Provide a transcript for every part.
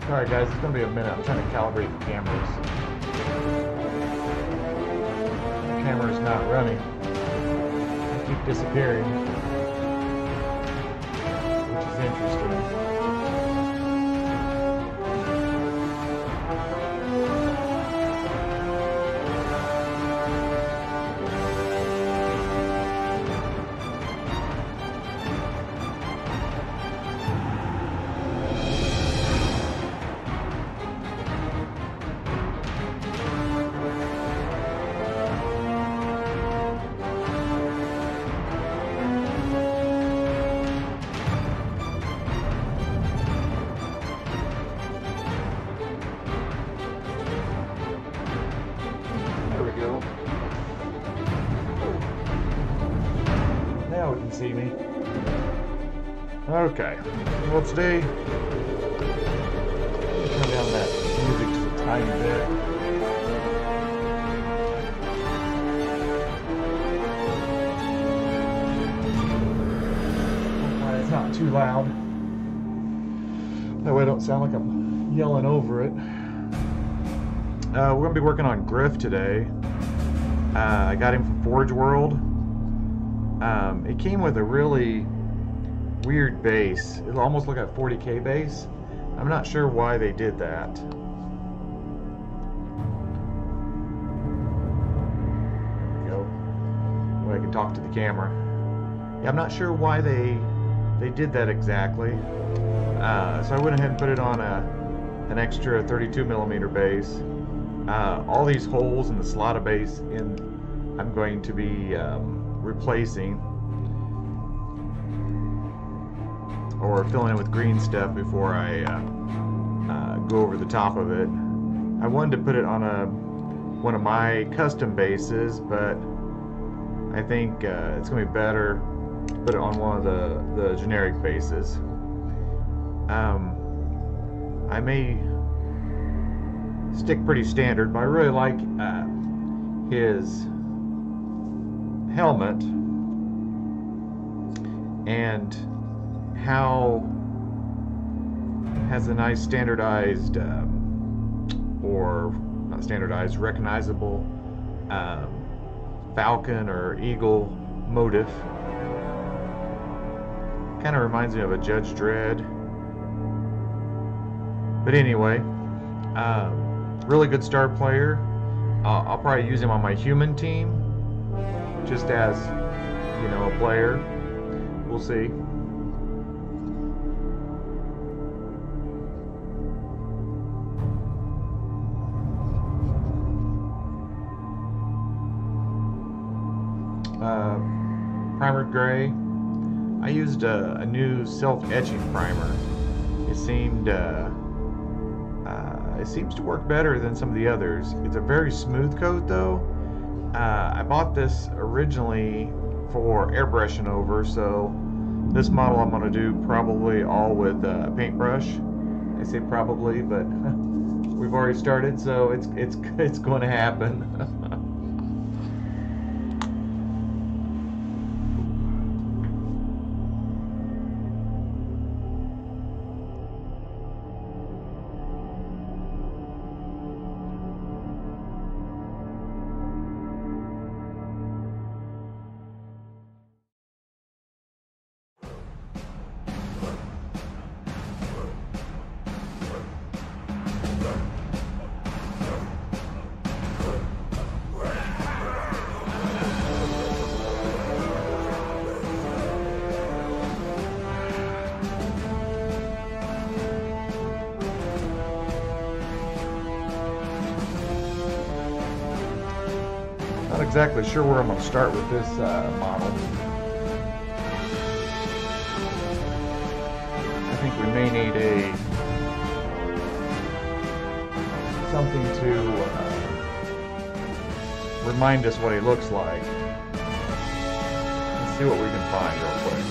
Alright guys, it's gonna be a minute. I'm trying to calibrate the cameras. The camera's not running. I keep disappearing, which is interesting. Now we can see me. Okay. Well, today, turn down that music just a tiny bit. Hopefully it's not too loud. That way I don't sound like I'm yelling over it. We're going to be working on Griff today. I got him from Forge World. It came with a really weird base. It'll almost look like a 40K base. I'm not sure why they did that. There we go. Well, I can talk to the camera. Yeah, I'm not sure why they did that exactly. So I went ahead and put it on an extra 32mm base. All these holes in the slot of base I'm going to be replacing or filling in with green stuff before I go over the top of it. I wanted to put it on one of my custom bases, but I think it's going to be better to put it on one of the generic bases. I may stick pretty standard, but I really like his helmet and how has a nice standardized or not standardized, recognizable falcon or eagle motif. Kind of reminds me of a Judge Dredd. But anyway, really good star player. I'll probably use him on my human team, just as, you know, a player. We'll see. Primer gray. I used a new self-etching primer. It seems to work better than some of the others. It's a very smooth coat though. I bought this originally for airbrushing over, so this model I'm going to do probably all with a paintbrush. I say probably, but we've already started, so it's going to happen. Not exactly sure where I'm going to start with this model. I think we may need something to remind us what he looks like. Let's see what we can find real quick.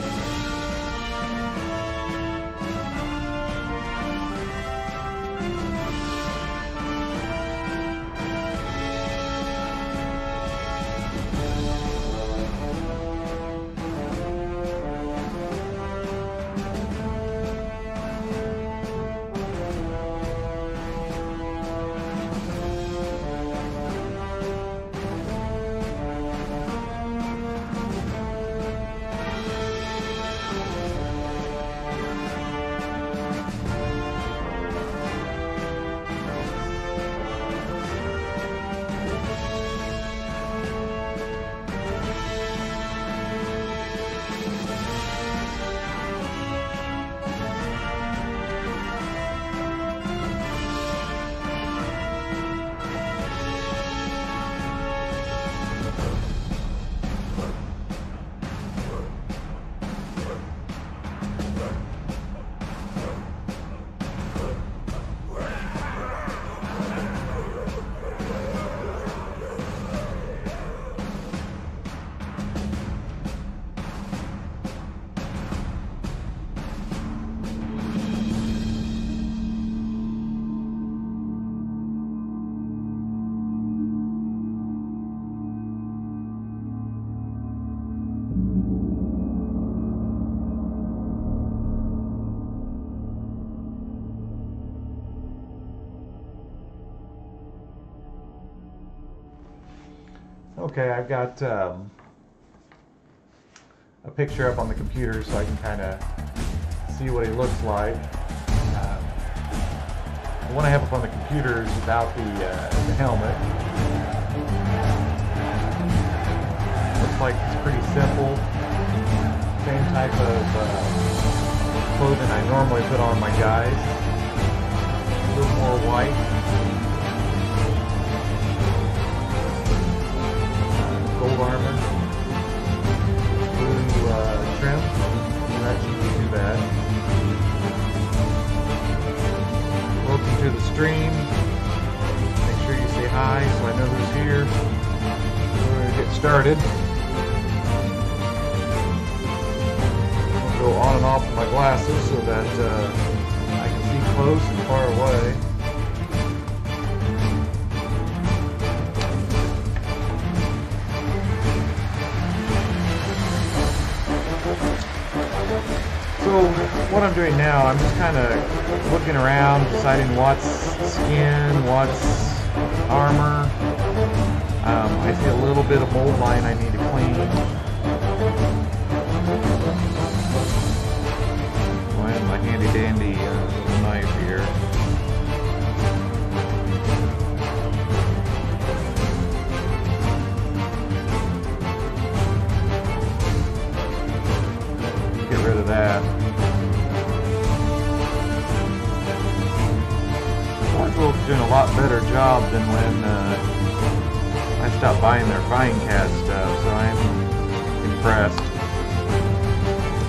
Okay, I've got a picture up on the computer so I can kind of see what he looks like. The one I have up on the computer is without the helmet. Looks like it's pretty simple. Same type of clothing I normally put on my guys. A little more white. Gold armor. Blue trim. That shouldn't be too bad. Welcome to the stream. Make sure you say hi so I know who's here. We're going to get started. I'll go on and off with my glasses so that I can see close and far away. So what I'm doing now, I'm just kind of looking around, deciding what's skin, what's armor. I see a little bit of mold line I need to clean. So I have my handy dandy knife here. Get rid of that. Gwrulz doing a lot better job than when I stopped buying their fine cast stuff, so I'm impressed.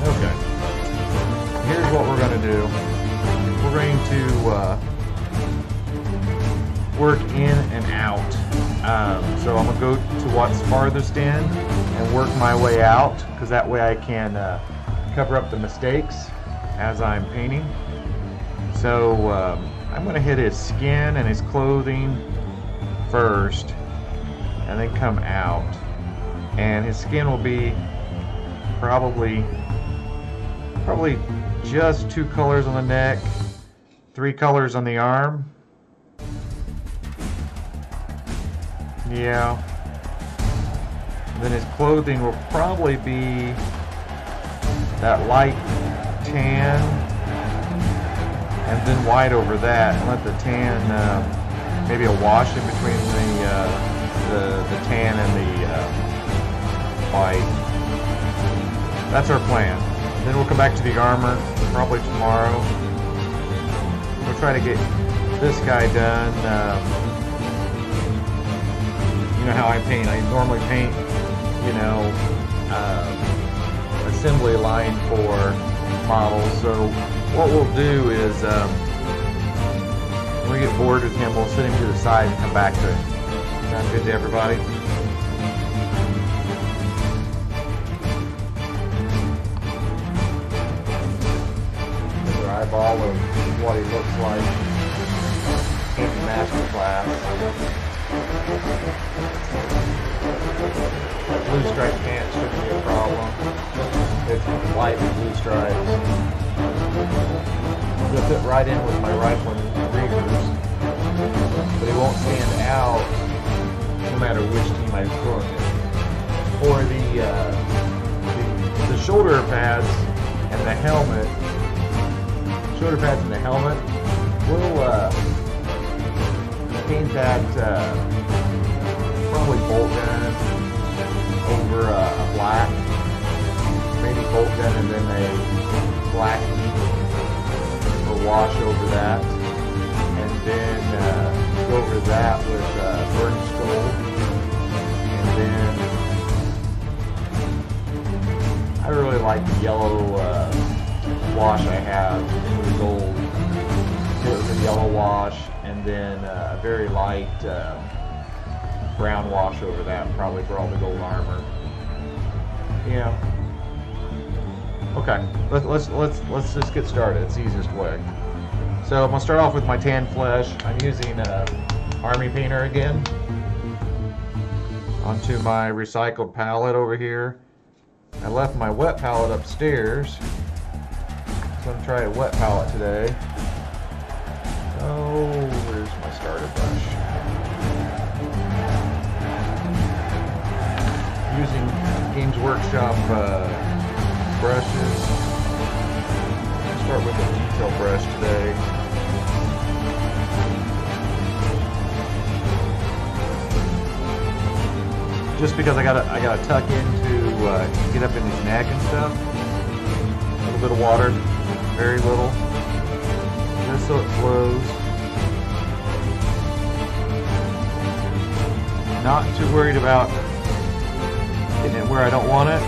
Okay, here's what we're going to do. We're going to work in and out. So I'm going to go to what's farthest in and work my way out, because that way I can cover up the mistakes as I'm painting. So I'm going to hit his skin and his clothing first and then come out, and his skin will be probably just 2 colors on the neck, 3 colors on the arm. Yeah. And then his clothing will probably be that light tan and then white over that, and let the tan maybe a wash in between the tan and the white. That's our plan. Then we'll come back to the armor probably tomorrow. We'll try to get this guy done. You know how I paint. I normally paint, you know, assembly line for models. So what we'll do is when we get bored with him, we'll set him to the side and come back to it. Sound good to everybody? Another eyeball of what he looks like in the master class. That blue stripe pants shouldn't be a problem. It's white with blue stripes. He'll fit right in with my rifling readers, but he won't stand out no matter which team I throw him in. For the shoulder pads and the helmet, we'll paint that probably bolt gun over a black, maybe bolt gun and then a black or wash over that, and then go over that with burnished gold, and then I really like the yellow wash I have with gold. So it was a yellow wash, and then a very light brown wash over that, probably for all the gold armor. Yeah. Okay, let's just get started. It's the easiest way. So I'm gonna start off with my tan flesh. I'm using Army Painter again onto my recycled palette over here. I left my wet palette upstairs, so I'm gonna try a wet palette today. Oh, where's my starter brush? using Games Workshop brushes. I'll start with a detail brush today. Just because I gotta tuck into get up in his neck and stuff. A little bit of water, very little, just so it flows. Not too worried about getting it where I don't want it,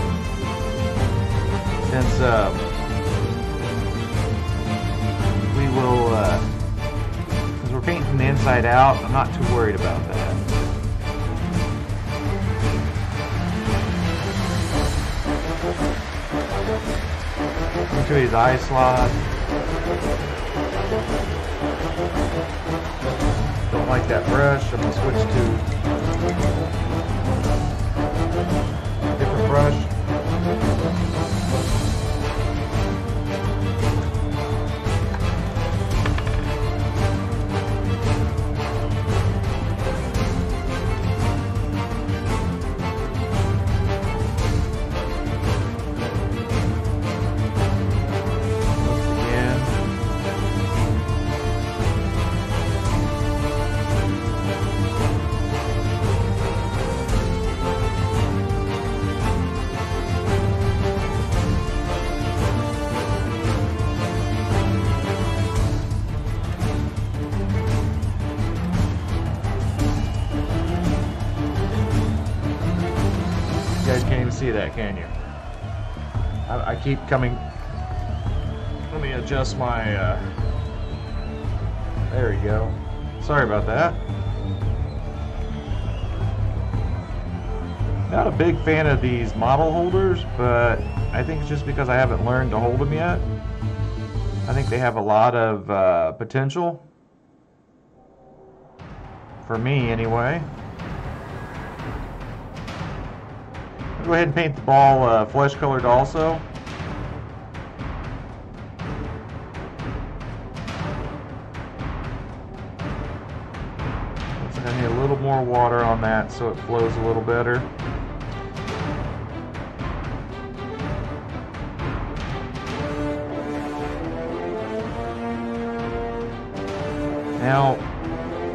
since we will, because we're painting from the inside out. I'm not too worried about that. Into his eye slot. Don't like that brush. I'm gonna switch to a different brush. You guys can't even see that, can you? I keep coming. Let me adjust my. There we go. Sorry about that. Not a big fan of these model holders, but I think it's just because I haven't learned to hold them yet. I think they have a lot of potential. For me, anyway. I'll go ahead and paint the ball flesh colored also. Looks like I need a little more water on that so it flows a little better. Now,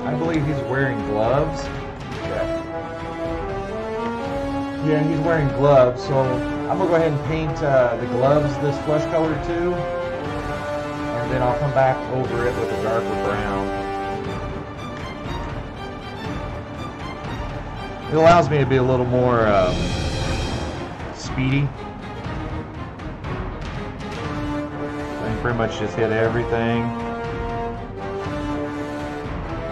I believe he's wearing gloves. Yeah, he's wearing gloves, so I'm gonna go ahead and paint the gloves this flesh color too, and then I'll come back over it with a darker brown. It allows me to be a little more speedy. I can pretty much just hit everything.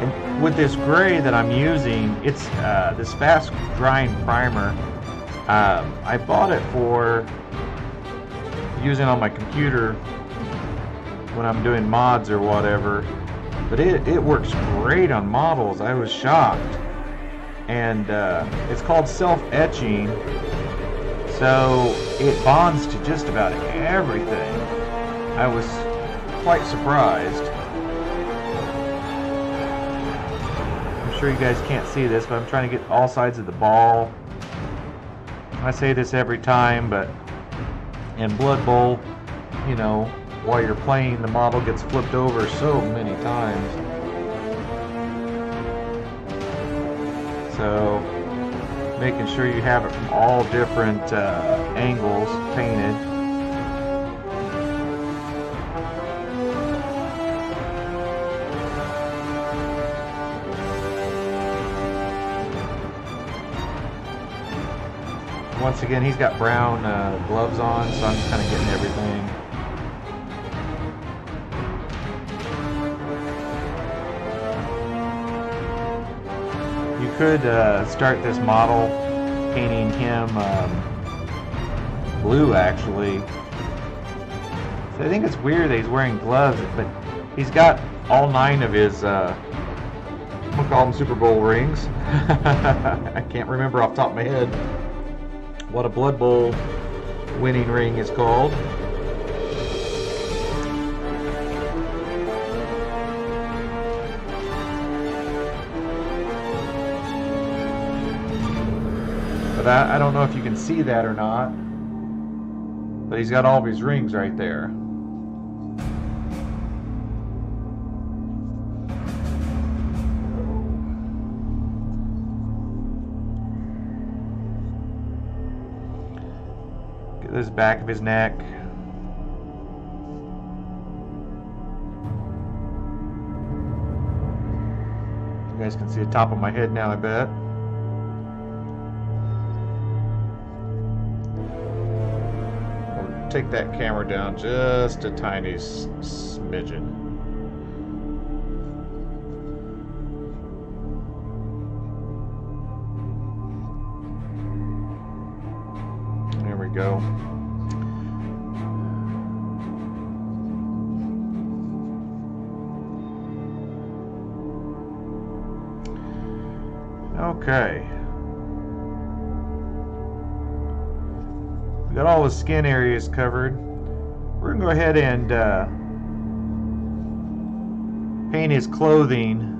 And with this gray that I'm using, it's this fast drying primer. I bought it for using on my computer when I'm doing mods or whatever, but it works great on models. I was shocked. And it's called self-etching, so it bonds to just about everything. I was quite surprised. I'm sure you guys can't see this, but I'm trying to get all sides of the ball. I say this every time, but in Blood Bowl, you know, while you're playing, the model gets flipped over so many times. So, making sure you have it from all different angles painted. Once again, he's got brown gloves on, so I'm just kind of getting everything. You could start this model painting him blue, actually. So I think it's weird that he's wearing gloves, but he's got all 9 of his, I'm gonna call them Super Bowl rings. I can't remember off the top of my head what a Blood Bowl winning ring is called. But But I don't know if you can see that or not. But he's got all of his rings right there. Get this back of his neck. You guys can see the top of my head now, I bet. I'll take that camera down just a tiny smidgen. There we go. Okay. We got all the skin areas covered. We're going to go ahead and paint his clothing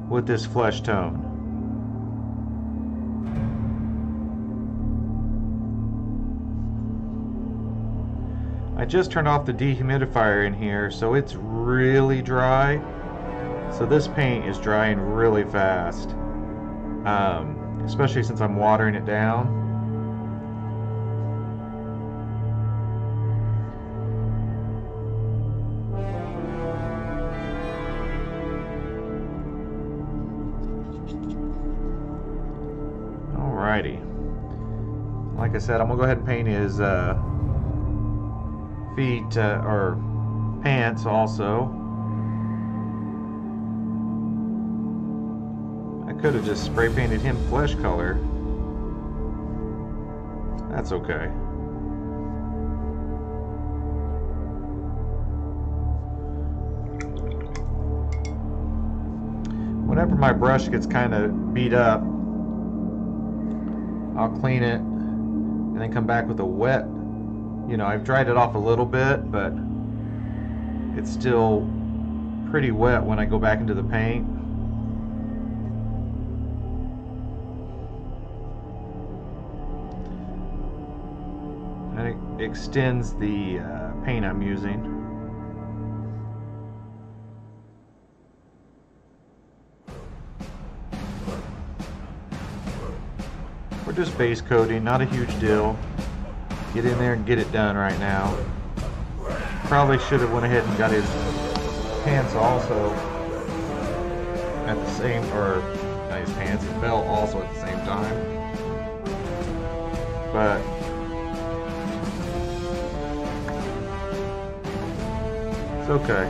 with this flesh tone. I just turned off the dehumidifier in here, so it's really dry. So this paint is drying really fast, especially since I'm watering it down. Alrighty. Like I said, I'm gonna go ahead and paint his feet or pants also. I could have just spray painted him flesh color. That's okay. Whenever my brush gets kind of beat up, I'll clean it and then come back with a wet. You know, I've dried it off a little bit, but it's still pretty wet when I go back into the paint. And it extends the paint I'm using. We're just base coating, not a huge deal. Get in there and get it done right now. Probably should have went ahead and got his pants also at the same, or not his pants, his belt also at the same time. But it's okay.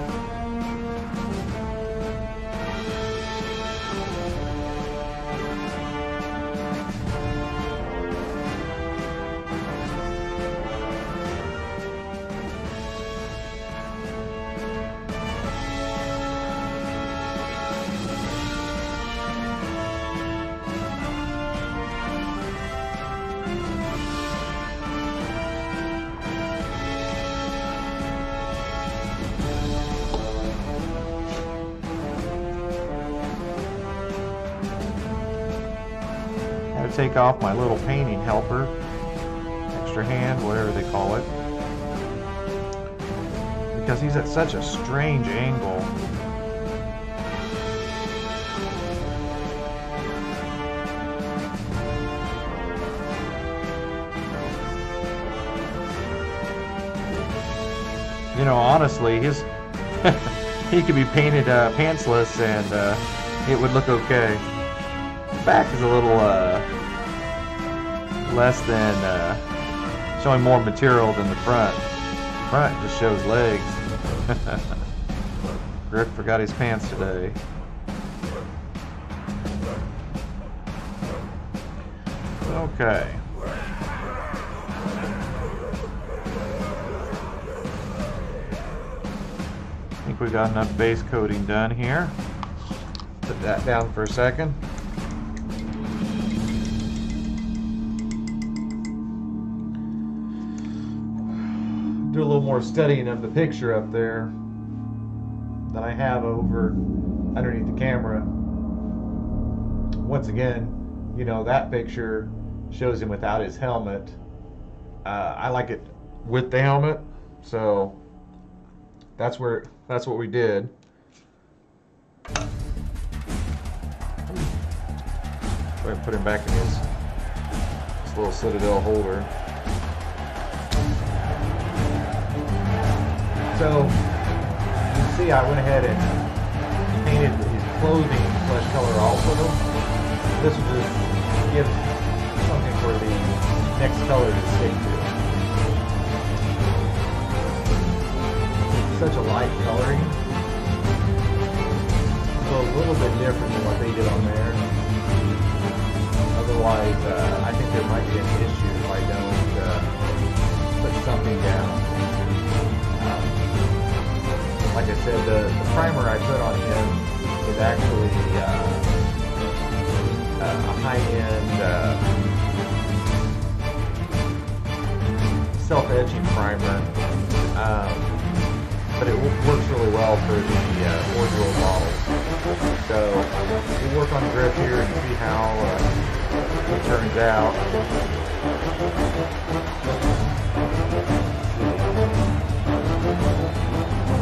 Take off my little painting helper, extra hand, whatever they call it, because he's at such a strange angle. You know, honestly, his he could be painted pantsless and it would look okay. The back is a little less than showing more material than the front. The front just shows legs. Rick forgot his pants today. Okay. I think we got enough base coating done here. Put that down for a second. Do a little more studying of the picture up there than I have over underneath the camera. once again, you know, that picture shows him without his helmet. I like it with the helmet, so that's what we did. Go ahead and put him back in his little Citadel holder. So you can see I went ahead and painted his clothing flesh color also. This will just give something for the next color to stick to. It's such a light coloring, so a little bit different than what they did on there. Otherwise, I think there might be an issue if I don't put something down. Like I said, the primer I put on him is actually a high-end self-etching primer, but it works really well for the original models. So we'll work on the grip here and see how it turns out.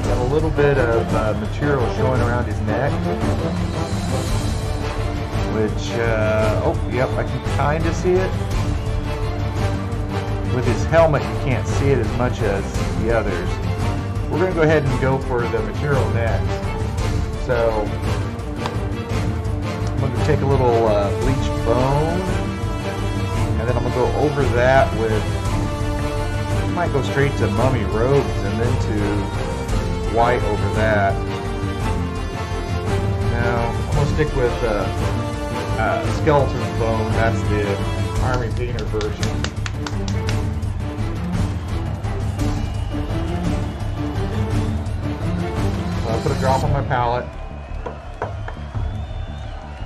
Got a little bit of material showing around his neck, which, oh, yep, I can kind of see it. With his helmet, you can't see it as much as the others. We're going to go ahead and go for the material next. So, I'm going to take a little bleached bone, and then I'm going to go over that with, I might go straight to mummy robes and then to white over that. Now, I'm going to stick with skeleton bone. That's the Army Painter version. So I'll put a drop on my palette.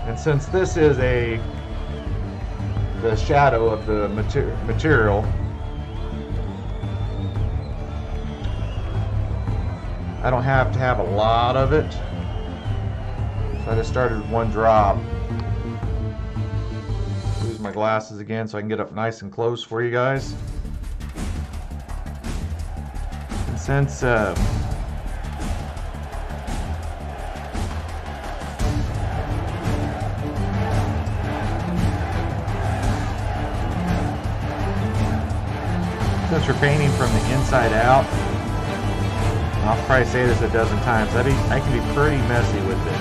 And since this is the shadow of the material, I don't have to have a lot of it, so I just started with one drop. Use my glasses again so I can get up nice and close for you guys. And since you're painting from the inside out, I'll probably say this a dozen times, I can be pretty messy with this.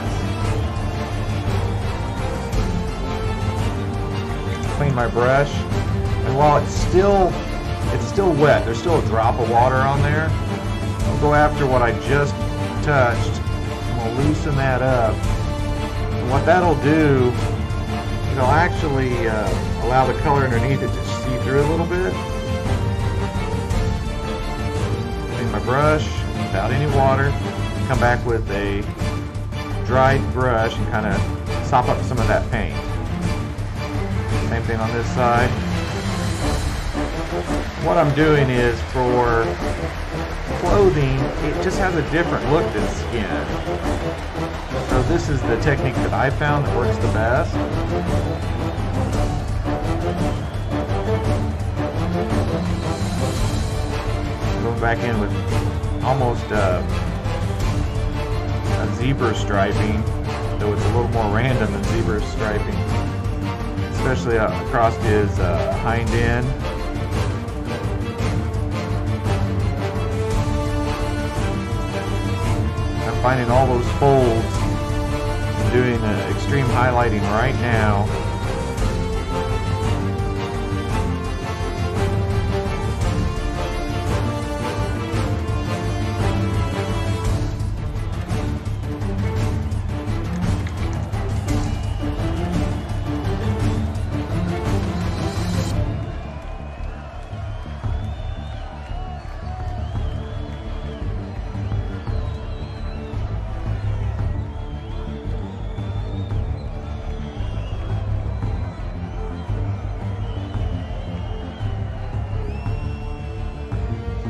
Clean my brush, and while it's still wet, there's still a drop of water on there. I'll go after what I just touched, and we'll loosen that up. And what that'll do, it'll actually allow the color underneath it to see through a little bit. Clean my brush without any water, come back with a dried brush and kind of sop up some of that paint. Same thing on this side. What I'm doing is, for clothing, it just has a different look than skin. So this is the technique that I found that works the best. Going back in with almost a zebra striping, though it's a little more random than zebra striping, especially across his hind end. I'm finding all those folds and doing extreme highlighting right now.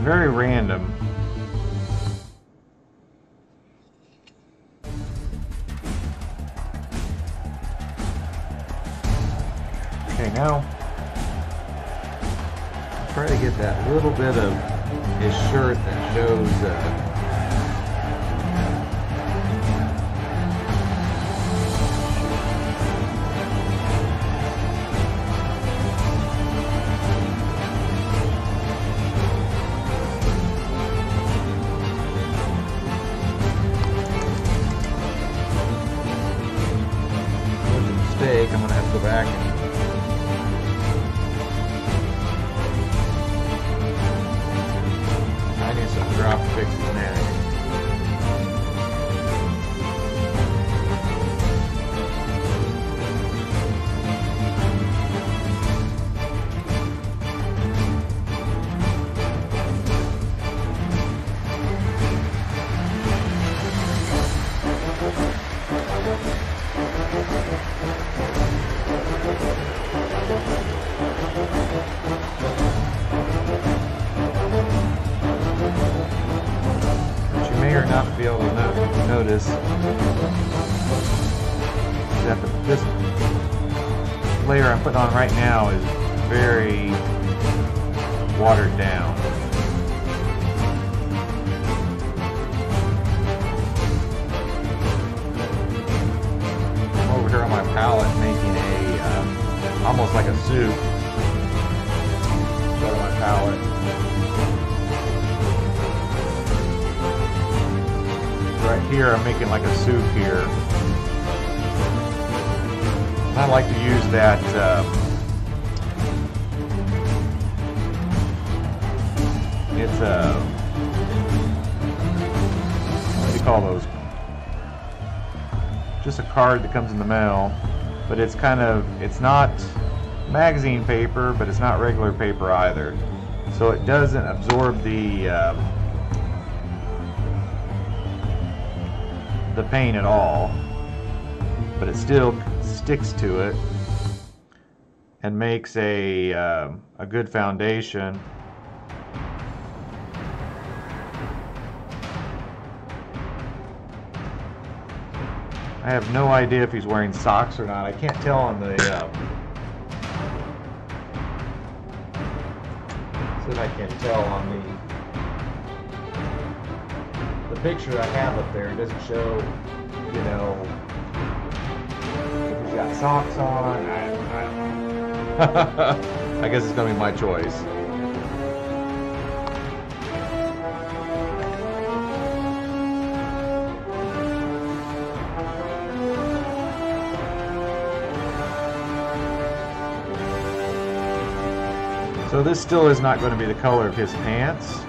Very random. Now, try to get that little bit of his shirt that shows I'm gonna have to go back and I need some drop fixes now. Not to be able to notice that this layer I'm putting on right now is very watered down. I'm over here on my palette making a almost like a soup. Go to my palette. Right here, I'm making like a soup here. I like to use that it's a what do you call those? Just a card that comes in the mail, but it's kind of, it's not magazine paper, but it's not regular paper either. So it doesn't absorb the paint at all, but it still sticks to it and makes a good foundation. I have no idea if he's wearing socks or not. I can't tell on the see if I can tell on the picture I have up there. It doesn't show, you know, if he's got socks on. I guess it's gonna be my choice. So this still is not going to be the color of his pants.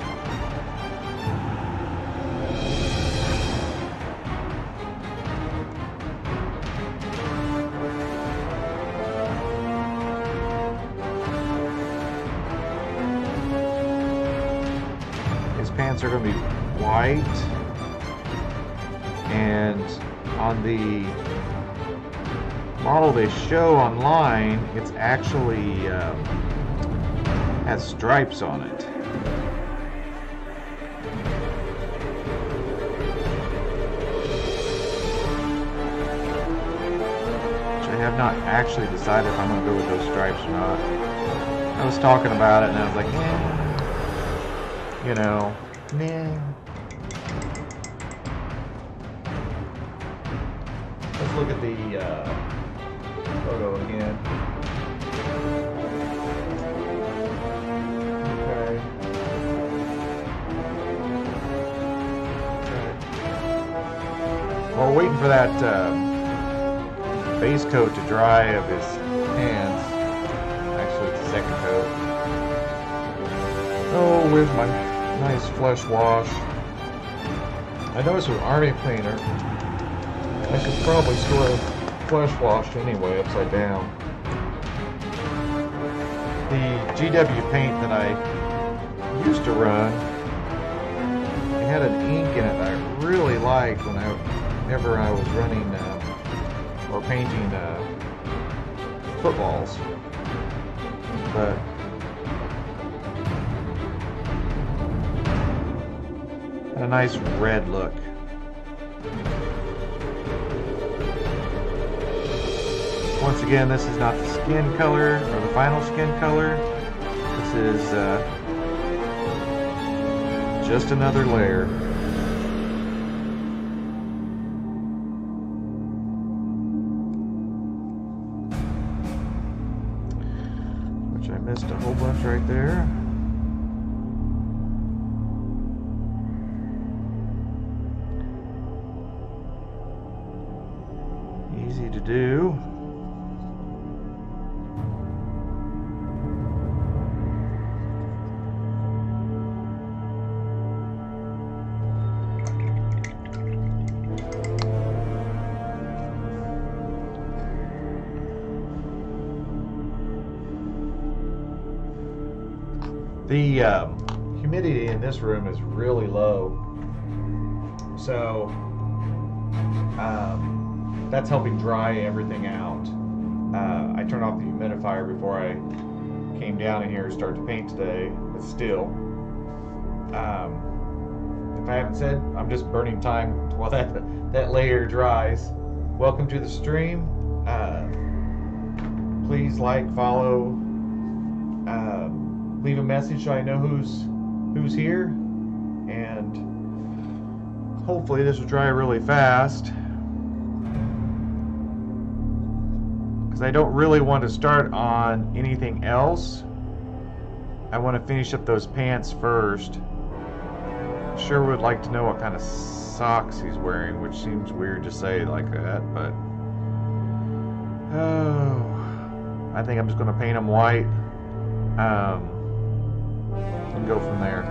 His pants are going to be white, and on the model they show online, it's actually has stripes on it. Which I have not actually decided if I'm going to go with those stripes or not. I was talking about it and I was like, you know, Let's look at the photo again. While waiting for that base coat to dry of his pants, actually it's the second coat. Oh, where's my nice flesh wash? I noticed with Army Cleaner, I could probably store a flesh wash anyway, upside down. The GW paint that I used to run, it had an ink in it that I really liked whenever I was running or painting footballs, but had a nice red look. Once again, this is not the skin color or the final skin color. This is just another layer. Which I missed a whole bunch right there. Easy to do. The humidity in this room is really low, so that's helping dry everything out. I turned off the humidifier before I came down in here to start to paint today, but still, if I haven't said, I'm just burning time while that layer dries. Welcome to the stream. Please like, follow, leave a message so I know who's here, and hopefully this will dry really fast, because I don't really want to start on anything else. I want to finish up those pants first. Sure would like to know what kind of socks he's wearing, which seems weird to say like that, but I think I'm just going to paint them white. And go from there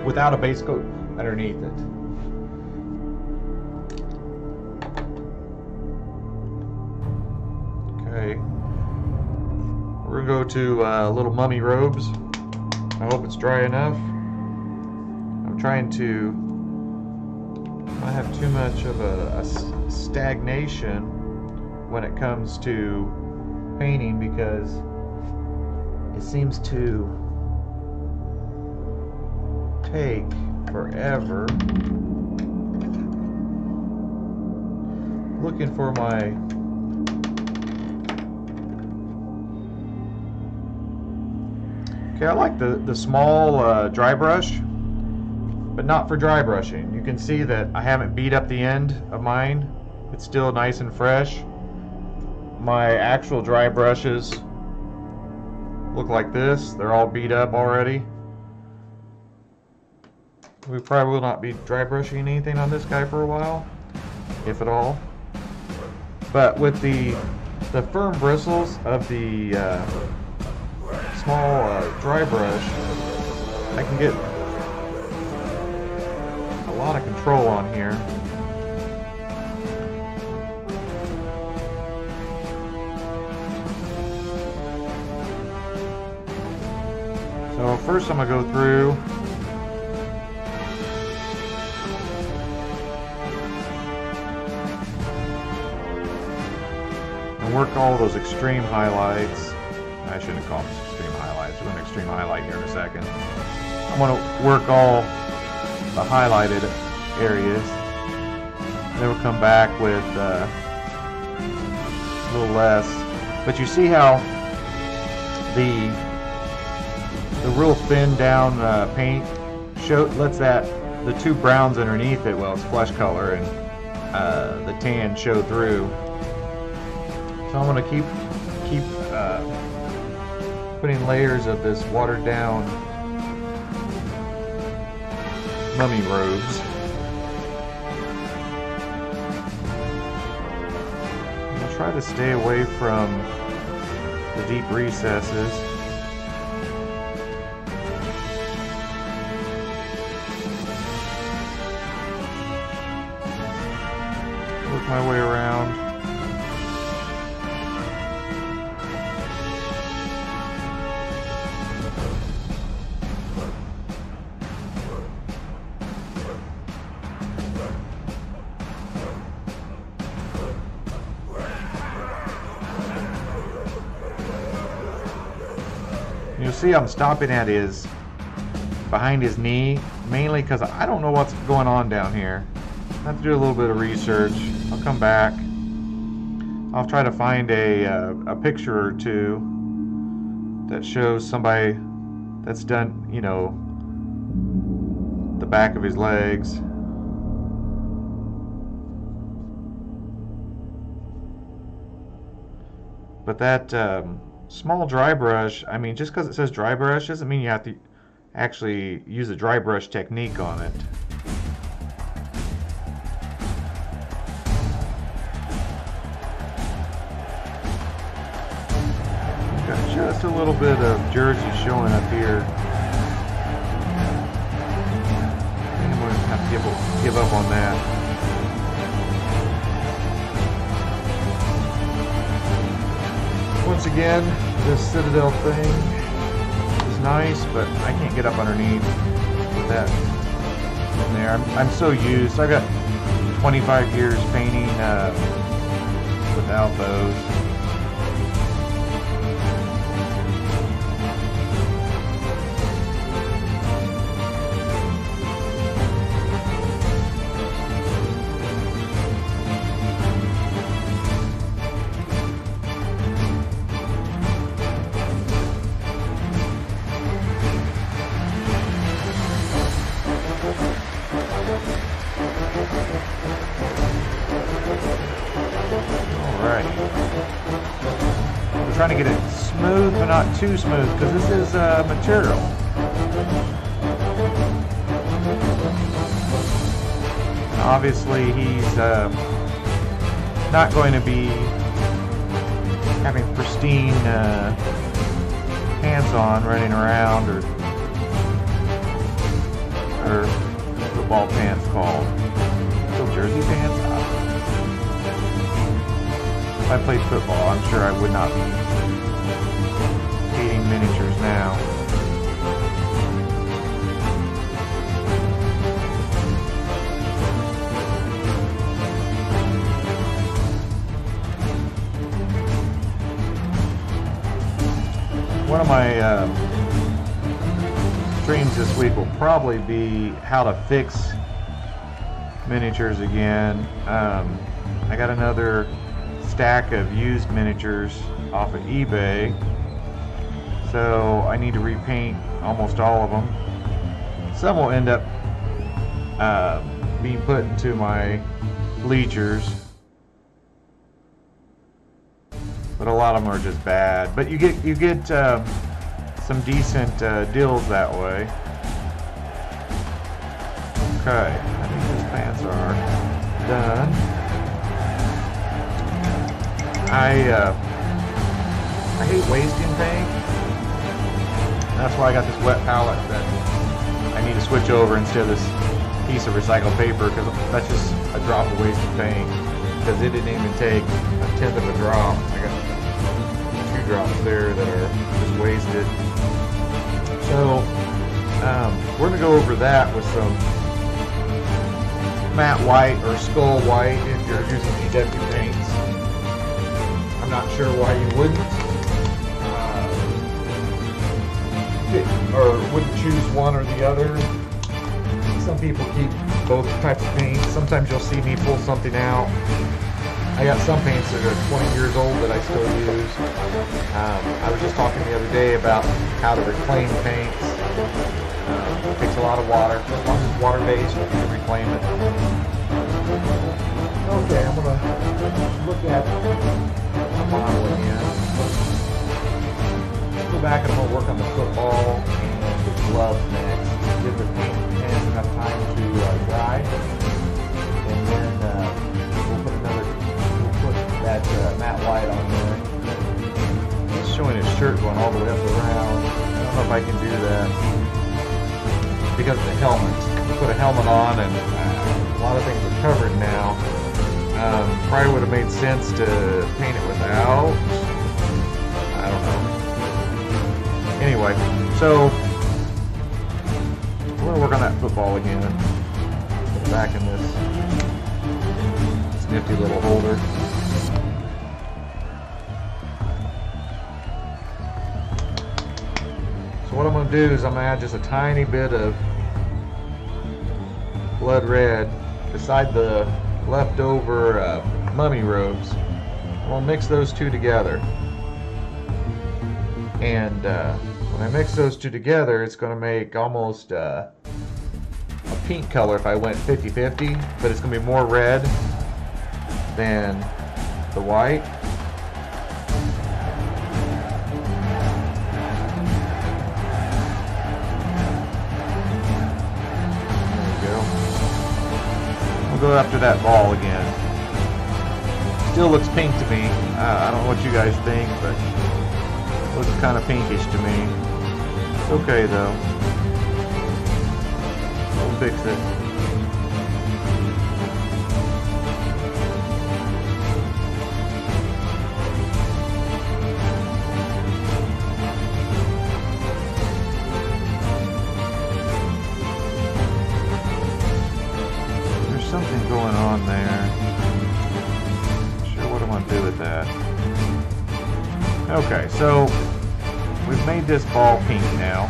without a base coat underneath it. Okay, we're gonna go to little mummy robes. I hope it's dry enough. I'm trying to not have too much of a stagnation when it comes to painting, because it seems to take forever. Looking for my I like the small dry brush, but not for dry brushing. You can see that I haven't beat up the end of mine. It's still nice and fresh. My actual dry brushes look like this. They're all beat up already. We probably will not be dry brushing anything on this guy for a while, if at all. But with the firm bristles of the small dry brush, I can get a lot of control on here. So first I'm going to go through and work all those extreme highlights. I shouldn't call them extreme highlights. We're going to extreme highlight here in a second. I'm going to work all the highlighted areas. Then we'll come back with a little less. But you see how the real thin down paint lets the two browns underneath it, well, it's flesh color, and the tan show through. So I'm going to keep putting layers of this watered down mummy robes. I'll try to stay away from the deep recesses. Work my way around. You'll see I'm stopping at behind his knee, mainly because I don't know what's going on down here. I have to do a little bit of research. I'll come back. I'll try to find a picture or two that shows somebody that's done, you know, the back of his legs. But that small dry brush, I mean, just because it says dry brush doesn't mean you have to actually use a dry brush technique on it. Got just a little bit of jersey showing up here. I'm going to have to give up on that. Once again, this Citadel thing is nice, but I can't get up underneath with that in there. I'm so used. I've got 25 years painting without those. We're trying to get it smooth, but not too smooth, because this is material. Obviously, he's not going to be having pristine pants on, running around, or football pants called. Still jersey pants? If I played football, I'm sure I would not be painting miniatures now. One of my streams this week will probably be how to fix miniatures again. I got another stack of used miniatures off of eBay, so I need to repaint almost all of them. Some will end up being put into my bleachers, but a lot of them are just bad. But you get some decent deals that way. Okay, I think these pants are done. I hate wasting paint. That's why I got this wet palette that I need to switch over instead of this piece of recycled paper, because that's just a drop of wasted paint. Because it didn't even take a tenth of a drop. I got 2 drops there that are just wasted. So we're gonna go over that with some matte white or skull white if you're using GW paints. I'm not sure why you wouldn't, or wouldn't choose one or the other. Some people keep both types of paints. Sometimes you'll see me pull something out. I got some paints that are 20 years old that I still use. I was just talking the other day about how to reclaim paints. It takes a lot of water. As long as it's water-based, you can reclaim it. Okay, I'm going to look at model again. Go back and I'm going to work on the football and the gloves next. Give the paint and enough time to dry, and then we'll put that matte white on there. He's showing his shirt going all the way up around. I don't know if I can do that because of the helmet. You put a helmet on, and a lot of things are covered now. Probably would have made sense to paint it without. I don't know. Anyway, so we're going to work on that football again. Put it back in this nifty little holder. So what I'm going to do is I'm going to add just a tiny bit of blood red beside the leftover mummy robes. We'll mix those two together. And when I mix those two together, it's going to make almost a pink color if I went 50-50, but it's going to be more red than the white. We'll go after that ball again. Still looks pink to me. I don't know what you guys think, but it looks kind of pinkish to me. It's okay though. We'll fix it. Something going on there. Not sure what I'm going to do with that. Okay, so we've made this ball pink now.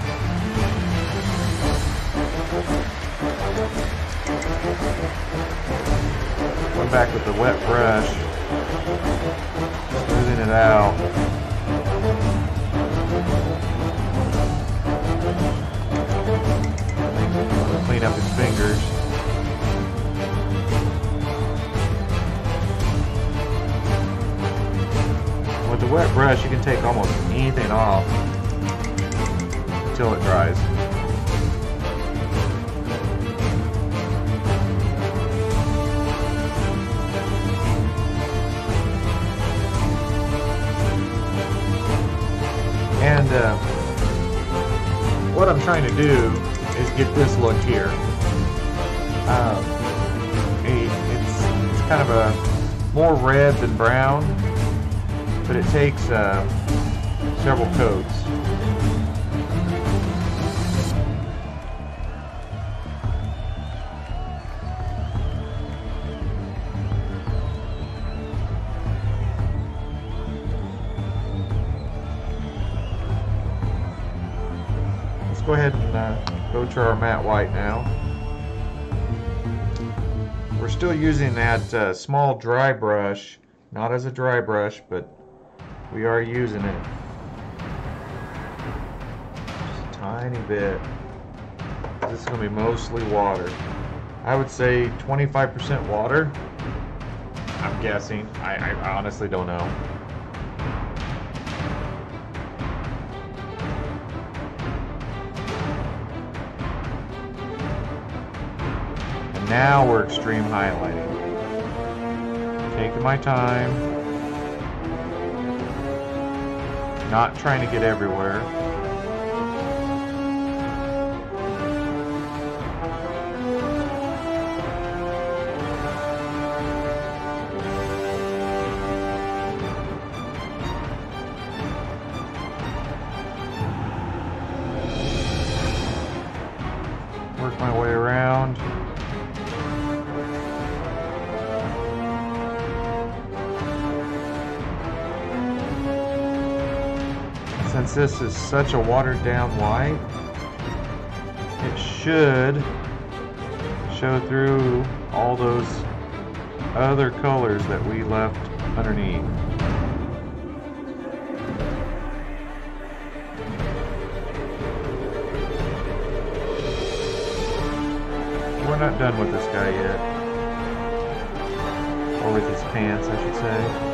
Going back with the wet brush, smoothing it out. Clean up his fingers. With the wet brush, you can take almost anything off until it dries. And what I'm trying to do is get this look here. It's kind of a more red than brown, but it takes several coats. Let's go ahead and go to our matte white now. We're still using that small dry brush, not as a dry brush, but we are using it. Just a tiny bit. This is going to be mostly water. I would say 25% water. I'm guessing. I honestly don't know. And now we're extreme highlighting. Taking my time. Not trying to get everywhere. Work my way around. Since this is such a watered down white, it should show through all those other colors that we left underneath. We're not done with this guy yet. Or with his pants, I should say.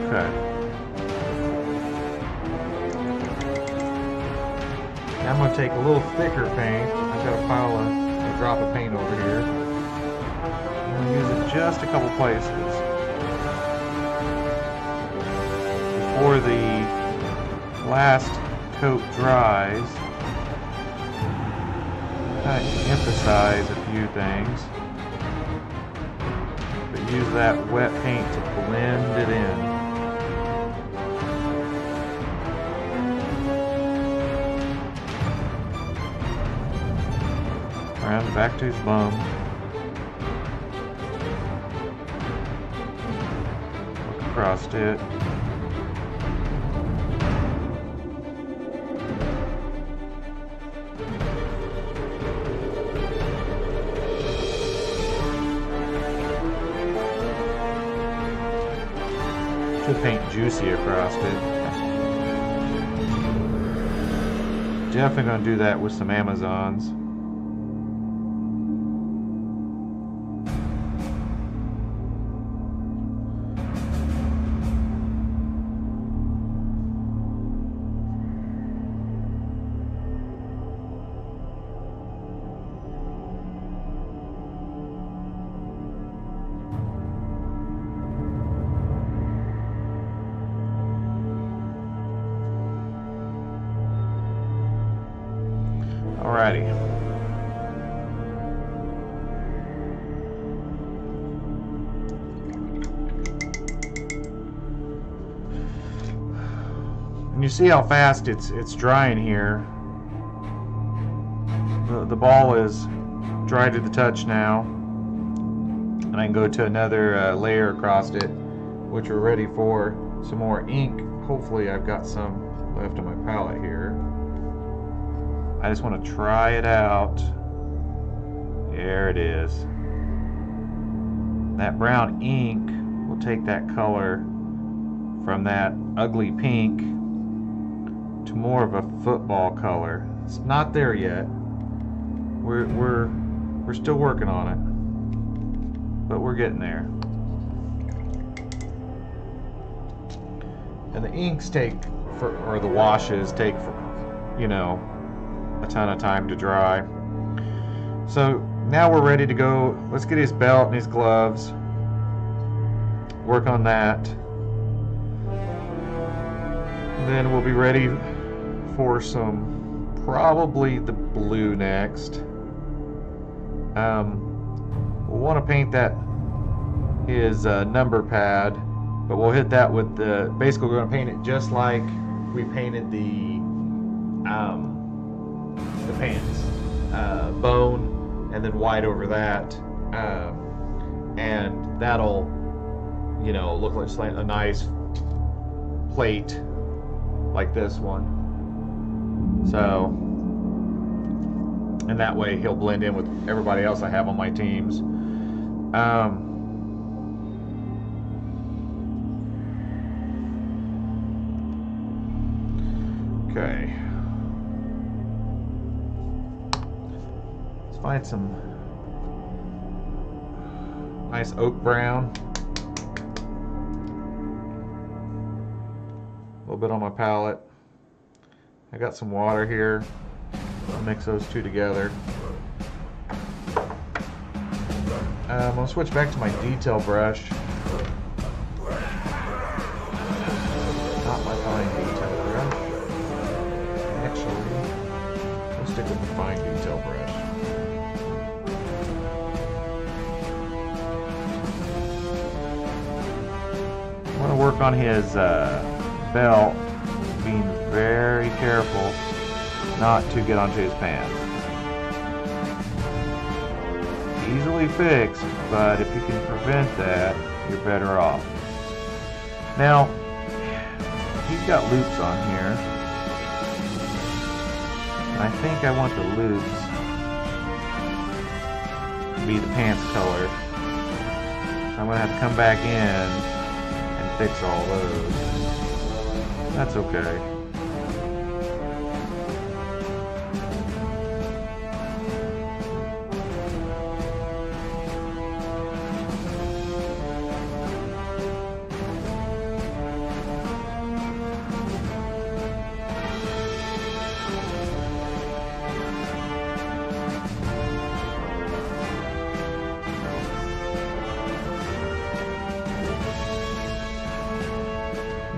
Okay. Now I'm going to take a little thicker paint. I've got a drop of paint over here. I'm going to use it just a couple places. Before the last coat dries, kind of emphasize a few things. But use that wet paint to blend it in. Around the back to his bum. across it. Should paint juicy across it. Definitely gonna do that with some Amazons. Alrighty. And you see how fast it's drying here. The ball is dry to the touch now, and I can go to another layer across it, which we're ready for some more ink. Hopefully I've got some left on my palette here. I just want to try it out. There it is. That brown ink will take that color from that ugly pink to more of a football color. It's not there yet. We're still working on it, but we're getting there. And the inks take or the washes take you know, a ton of time to dry. So now we're ready to go. Let's get his belt and his gloves, work on that, and then we'll be ready for some, probably the blue next. We'll want to paint that his number pad, but we'll hit that with the, basically we're going to paint it just like we painted the pants, bone and then white over that, and that'll, you know, look like a nice plate like this one. So, and that way he'll blend in with everybody else I have on my teams. Okay. Let's find some nice oak brown. A little bit on my palette. I got some water here. I'll mix those two together. I'm going to switch back to my detail brush. Not my fine detail brush. Actually, I'll stick with the fine detail brush. I want to work on his belt, being very careful not to get onto his pants. Easily fixed, but if you can prevent that, you're better off. Now, he's got loops on here, and I think I want the loops to be the pants color. So I'm going to have to come back in and fix all those. That's okay.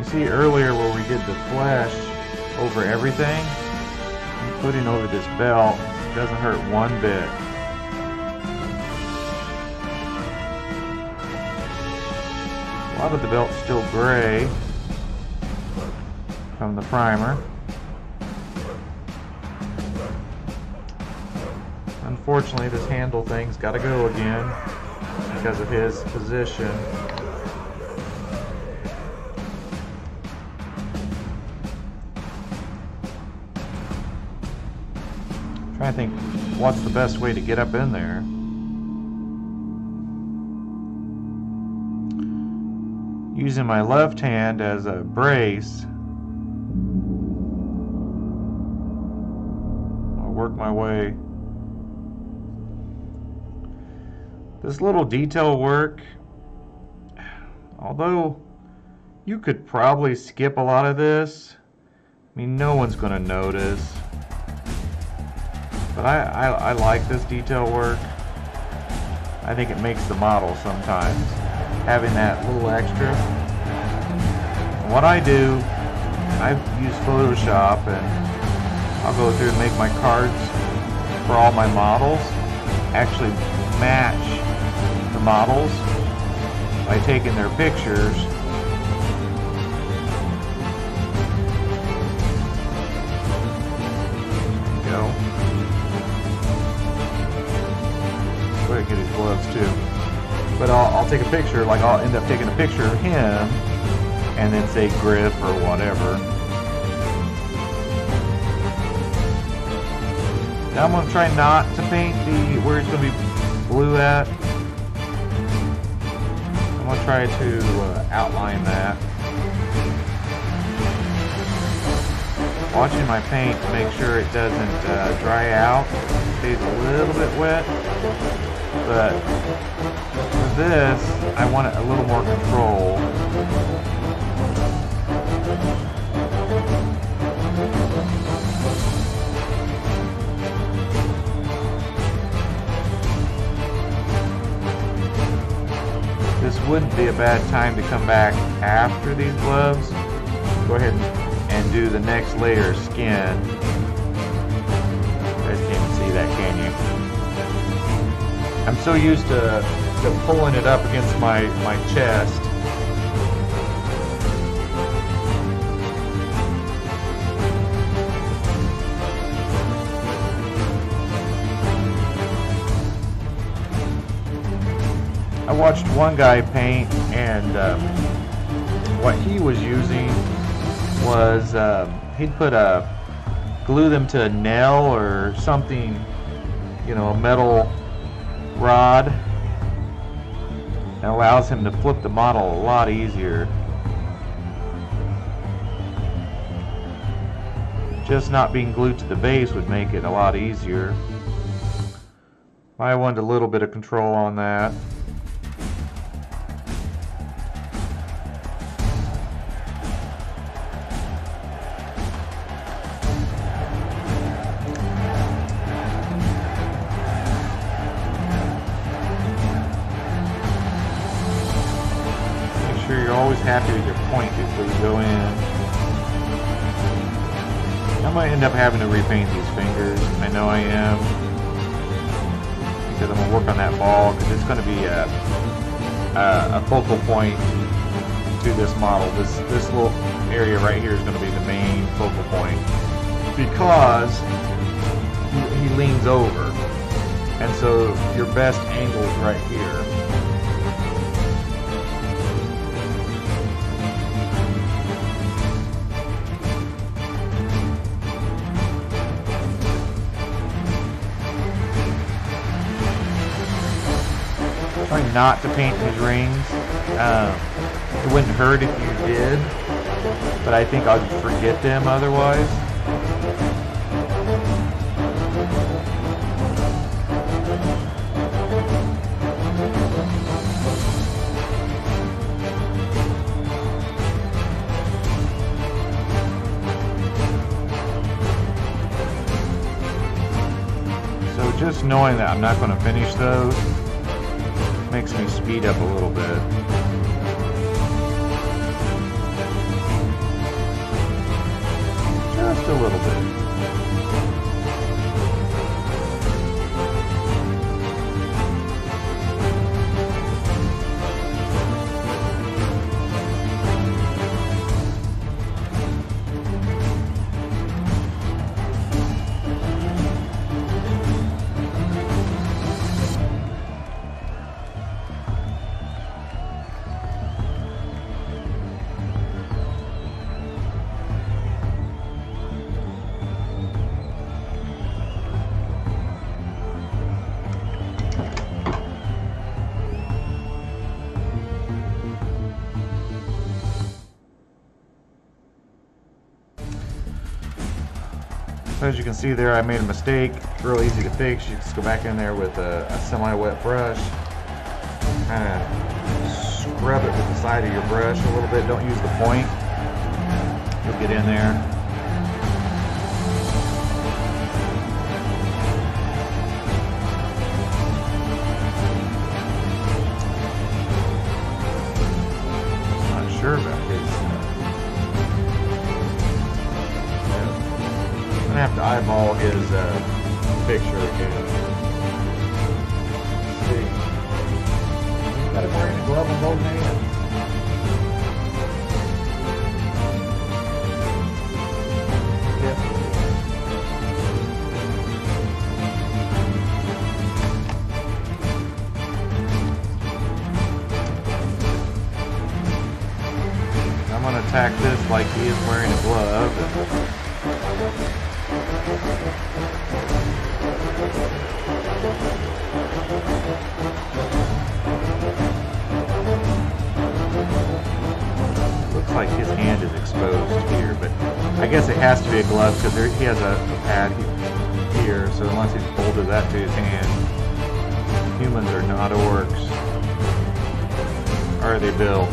See earlier where we did the flesh over everything, putting over this belt doesn't hurt one bit. A lot of the belt's still gray from the primer. Unfortunately, this handle thing's got to go again because of his position. trying to think what's the best way to get up in there. Using my left hand as a brace, I'll work my way. This little detail work, although you could probably skip a lot of this, I mean, no one's going to notice. But I like this detail work. I think it makes the model sometimes, having that little extra. And what I do, I use Photoshop, and I'll go through and make my cards for all my models actually match the models by taking their pictures. Get his gloves too, but I'll take a picture, like I'll end up taking a picture of him and then say grip or whatever. Now I'm going to try not to paint where it's going to be blue at. I'm going to try to outline that. Watching my paint to make sure it doesn't dry out, it stays a little bit wet. But for this, I want a little more control. This wouldn't be a bad time to come back after these gloves. Go ahead and do the next layer of skin. You guys can't even see that, can you? I'm so used to pulling it up against my chest. I watched one guy paint, and what he was using was he'd glue them to a nail or something, you know, a metal rod, and allows him to flip the model a lot easier. Just not being glued to the base would make it a lot easier. I wanted a little bit of control on that. You're always happy with your point before you go in. I might end up having to repaint these fingers. I know I am, because I'm going to work on that ball, because it's going to be a focal point to this model. This little area right here is going to be the main focal point, because he leans over, and so your best angle is right here. Try not to paint his rings. It wouldn't hurt if you did, but I think I'll just forget them otherwise. So just knowing that I'm not going to finish those makes me speed up a little bit. Just a little bit. So as you can see there, I made a mistake. Real easy to fix. You just go back in there with a semi-wet brush. Kind of scrub it with the side of your brush a little bit. Don't use the point. You'll get in there. Not sure about his stuff. I'm gonna have to eyeball his picture again. Let's see. He's got a wearing a glove in both hands. I'm going to tack this like he is wearing a glove. Looks like his hand is exposed here, but I guess it has to be a glove because he has a pad here, so unless he's folded that to his hand. Humans are not orcs. Or are they, Bill?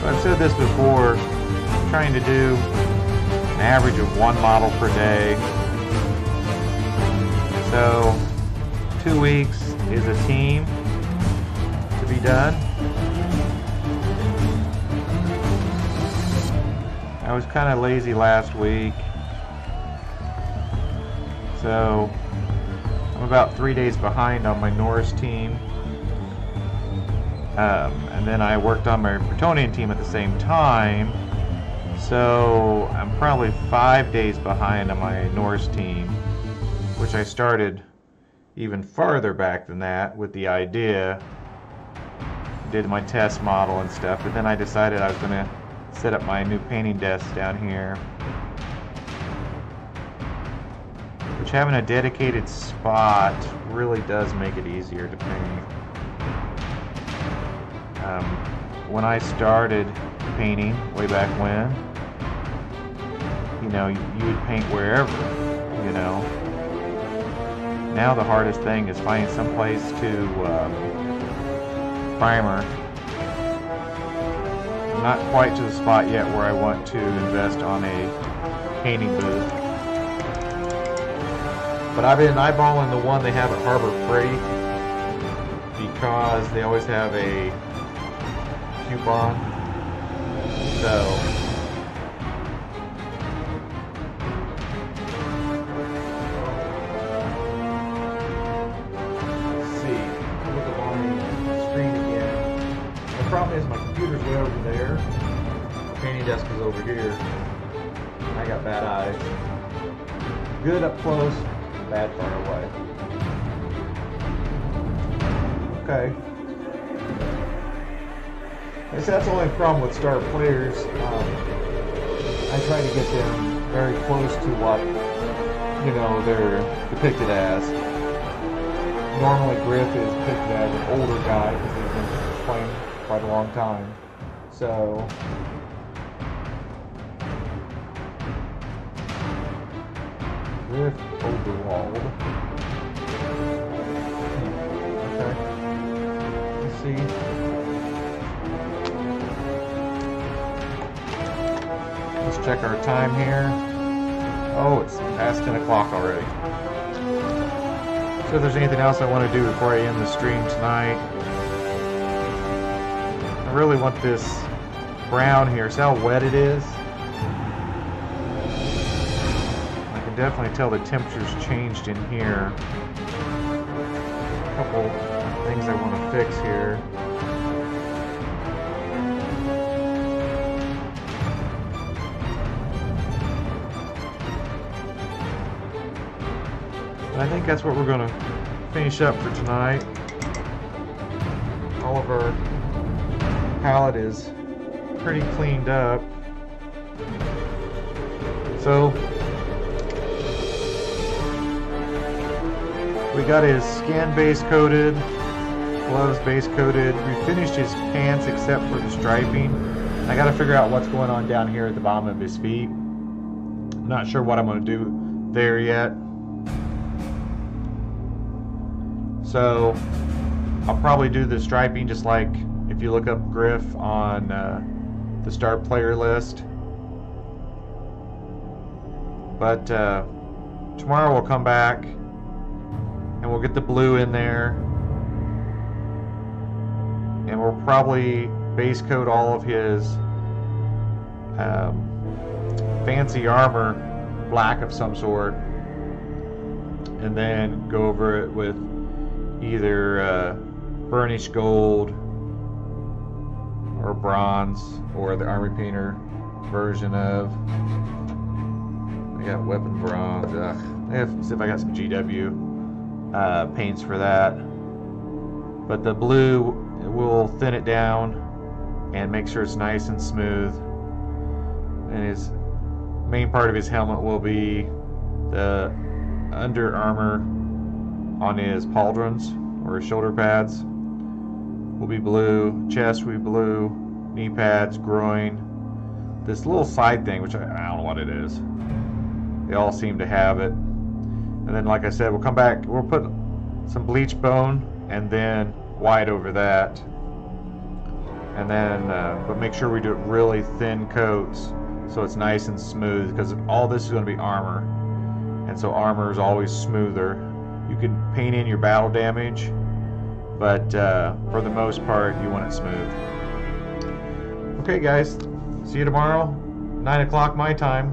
I've said this before, I'm trying to do an average of 1 model per day. So 2 weeks is a team to be done. I was kind of lazy last week, so I'm about 3 days behind on my Norse team. And then I worked on my Bretonnian team at the same time, so I'm probably 5 days behind on my Norse team, which I started even farther back than that with the idea. Did my test model and stuff, but then I decided I was going to set up my new painting desk down here, which having a dedicated spot really does make it easier to paint. When I started painting way back when, you know, you would paint wherever, you know. Now the hardest thing is finding some place to primer. I'm not quite to the spot yet where I want to invest on a painting booth. But I've been eyeballing the one they have at Harbor Freight because they always have a coupon. So let's see. Look at my screen again. The problem is my computer's way over there. My painting desk is over here. I got bad eyes. Good up close, bad far away. Okay. I guess that's the only problem with star players. I try to get them very close to what, you know, they're depicted as. Normally Griff is depicted as an older guy because he's been playing quite a long time. So Griff Overwald. Okay. Let's see. Let's check our time here. Oh, it's past 10 o'clock already. So if there's anything else I want to do before I end the stream tonight, I really want this brown here. See how wet it is? I can definitely tell the temperature's changed in here. A couple things I want to fix here. I think that's what we're going to finish up for tonight. All of our palette is pretty cleaned up. So We got his skin base coated, gloves base coated. We finished his pants except for the striping. I got to figure out what's going on down here at the bottom of his feet. I'm not sure what I'm going to do there yet. So I'll probably do the striping just like if you look up Griff on the start player list. But tomorrow we'll come back and we'll get the blue in there, and we'll probably base coat all of his fancy armor black of some sort, and then go over it with either burnished gold or bronze or the army painter version of. I got weapon bronze. Ugh. See if I got some GW paints for that. But the blue, we'll thin it down and make sure it's nice and smooth. And his main part of his helmet will be the under armor on his pauldrons or his shoulder pads will be blue, chest will be blue, knee pads, groin, this little side thing, which I don't know what it is. They all seem to have it. And then, like I said, we'll come back, we'll put some bleach bone and then white over that. And then, but make sure we do it really thin coats so it's nice and smooth, because all this is going to be armor. And so armor is always smoother. You can paint in your battle damage, but for the most part, you want it smooth. Okay, guys, see you tomorrow, 9 o'clock my time.